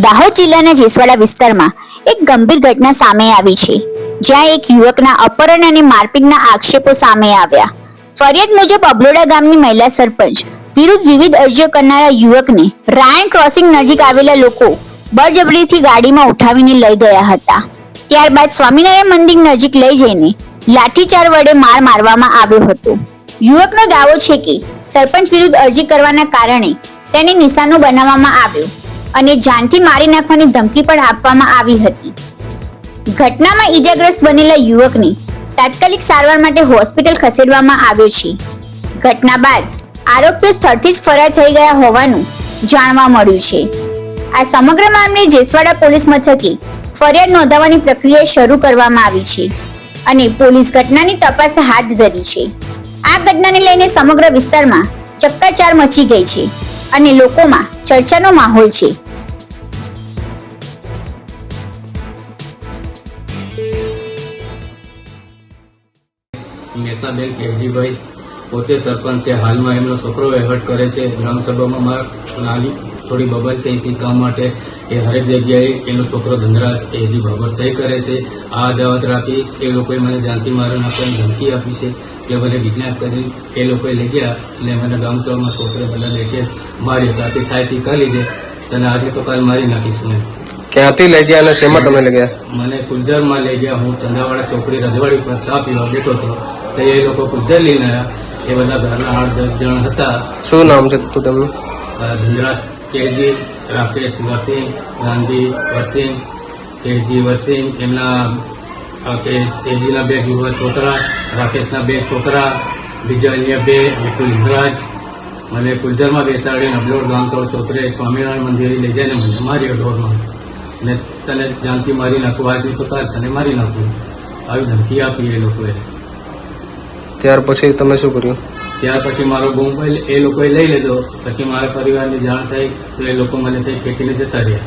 દાહોદ જિલ્લાના જેસવાડા વિસ્તારમાં એક ગંભીર ઘટના સામે આવી છે, જ્યાં એક યુવકના અપહરણ અને મારપીટના આક્ષેપો સામે આવ્યા. ફરિયાદ મુજબ અબલોડા ગામની મહિલા સરપંચ વિરુદ્ધ વિવિધ અરજીઓ કરનારા યુવકને રાયણ ક્રોસિંગ નજીક આવેલા લોકો બળજબરીથી ગાડીમાં ઉઠાવીને લઈ ગયા હતા. ત્યારબાદ સ્વામિનારાયણ મંદિર નજીક લઈ જઈને લાઠીચાર વડે માર મારવામાં આવ્યો હતો. યુવકનો દાવો છે કે સરપંચ વિરુદ્ધ અરજી કરવાના કારણે તેને નિશાનો બનાવવામાં આવ્યો અને જાનથી મારી નાખવાની ધમકી પણ આપવામાં આવી હતી. ઘટનામાં ઈજાગ્રસ્ત બનેલા યુવકને તાત્કાલિક સારવાર માટે હોસ્પિટલ ખસેડવામાં આવ્યો છે. ઘટના બાદ આરોપીઓ સ્થળથી જ ફરાર થઈ ગયા હોવાનું જાણવા મળ્યું છે. આ સમગ્ર મામલે જેસવાડા પોલીસ મથકે ફરિયાદ નોંધાવવાની પ્રક્રિયા શરૂ કરવામાં આવી છે અને પોલીસ ઘટનાની તપાસ હાથ ધરી છે. આ ઘટનાને લઈને સમગ્ર વિસ્તારમાં ચક્કાચાર મચી ગઈ છે અને લોકોમાં ચર્ચાનો માહોલ છે. મેસાબેન કેવજીભાઈ પોતે સરપંચ છે. હાલમાં એમનો છોકરો વહીવટ કરે છે. ગ્રામસભામાં નાની થોડી બબલ થઈ હતી કામ માટે એ હરેક જગ્યાએ એનો છોકરો ધંધરાજ કેજી બાબર સહી કરે છે. આ અદાવત રાખી એ લોકોએ મને જાનથી મારી નાખવાની ધમકી આપી છે. એટલે મને કિડનેપ કરી એ લોકોએ લઈ ગયા એટલે મને ગામતળમાં છોકરે બધા લેકે માર્યો. ત્યાંથી થાયથી કરી લીધે તને આજે તો કાલ મારી નાખીશ ને. ક્યાંથી લઈ ગયા અને શેમાં તમે લઈ ગયા? મને કુલજરમાં લઈ ગયા. હું ચંદાવાડા ચોકડી રજવાડી પર ચા પીવા બેઠો હતો તો એ લોકો કુલજર લઈને આવ્યા. એ બધા ઘરના 8-10 જણ હતા. શું નામ છે તેમનું? ધનરાજ કેજી, રાકેશ વસીમ, ગાંધી વસીમ, કેજી વસીમ, એમના કેજીના 2 યુવા છોકરા, રાકેશના 2 છોકરા, બીજા અન્ય 2 વિપુલ ઇન્દ્રાજ. મને કુલજરમાં બેસાડીને અબલોડ ગામતળ છોકરે સ્વામિનારાયણ મંદિરે લઈ જઈને મને માર્યો ઢોરમાં ને તને જાનથી મારી નાખું, આજની તો કાલ તને મારી નાખું આવી ધમકી આપી એ લોકોએ. ત્યાર પછી તમે શું કર્યું? ત્યાર પછી મારો મોબાઈલ એ લોકોએ લઈ લીધો. પછી મારા પરિવારની જાણ થઈ તો એ લોકો મને ત્યાં ફેંકીને જતા રહ્યા.